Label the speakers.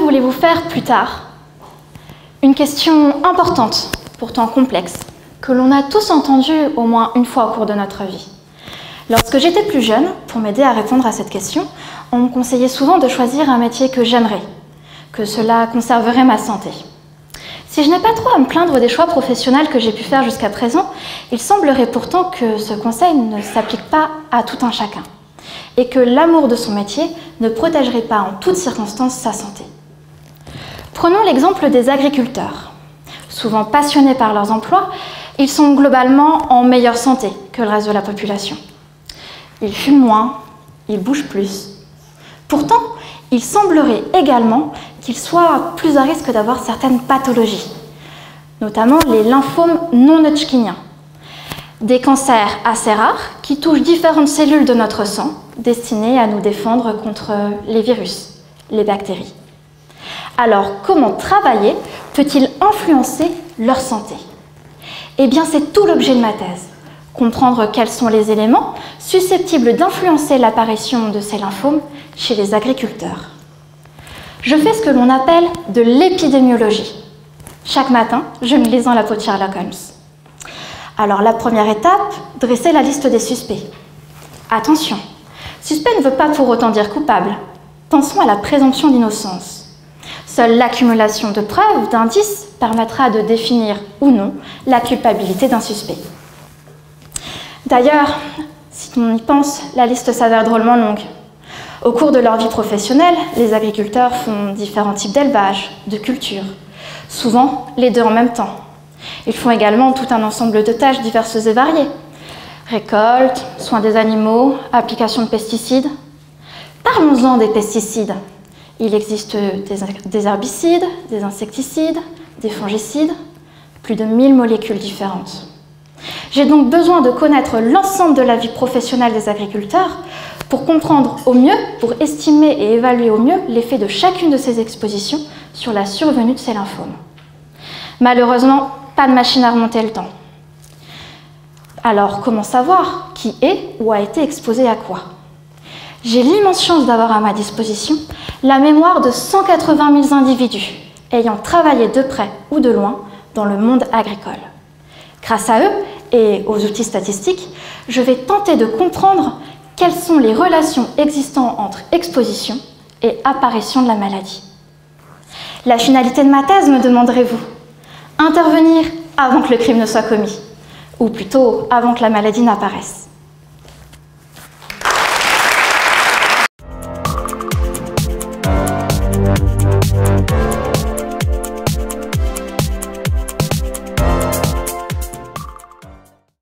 Speaker 1: voulez-vous faire plus tard? Une question importante, pourtant complexe, que l'on a tous entendue au moins une fois au cours de notre vie. Lorsque j'étais plus jeune, pour m'aider à répondre à cette question, on me conseillait souvent de choisir un métier que j'aimerais, que cela conserverait ma santé. Si je n'ai pas trop à me plaindre des choix professionnels que j'ai pu faire jusqu'à présent, il semblerait pourtant que ce conseil ne s'applique pas à tout un chacun, et que l'amour de son métier ne protégerait pas en toutes circonstances sa santé. Prenons l'exemple des agriculteurs. Souvent passionnés par leurs emplois, ils sont globalement en meilleure santé que le reste de la population. Ils fument moins, ils bougent plus. Pourtant, il semblerait également qu'ils soient plus à risque d'avoir certaines pathologies, notamment les lymphomes non-Hodgkiniens, des cancers assez rares qui touchent différentes cellules de notre sang destinées à nous défendre contre les virus, les bactéries. Alors, comment travailler peut-il influencer leur santé? Eh bien, c'est tout l'objet de ma thèse. Comprendre quels sont les éléments susceptibles d'influencer l'apparition de ces lymphomes chez les agriculteurs. Je fais ce que l'on appelle de l'épidémiologie. Chaque matin, je me lis dans la peau de Sherlock Holmes. Alors, la première étape, dresser la liste des suspects. Attention, suspect ne veut pas pour autant dire coupable. Pensons à la présomption d'innocence. Seule l'accumulation de preuves, d'indices, permettra de définir ou non la culpabilité d'un suspect. D'ailleurs, si on y pense, la liste s'avère drôlement longue. Au cours de leur vie professionnelle, les agriculteurs font différents types d'élevage, de culture, souvent les deux en même temps. Ils font également tout un ensemble de tâches diverses et variées. Récolte, soins des animaux, application de pesticides. Parlons-en des pesticides. Il existe des herbicides, des insecticides, des fongicides, plus de 1000 molécules différentes. J'ai donc besoin de connaître l'ensemble de la vie professionnelle des agriculteurs pour comprendre au mieux, pour estimer et évaluer au mieux l'effet de chacune de ces expositions sur la survenue de ces lymphomes. Malheureusement, pas de machine à remonter le temps. Alors, comment savoir qui est ou a été exposé à quoi? J'ai l'immense chance d'avoir à ma disposition la mémoire de 180 000 individus ayant travaillé de près ou de loin dans le monde agricole. Grâce à eux et aux outils statistiques, je vais tenter de comprendre quelles sont les relations existant entre exposition et apparition de la maladie. La finalité de ma thèse, me demanderez-vous? Intervenir avant que le crime ne soit commis, ou plutôt avant que la maladie n'apparaisse.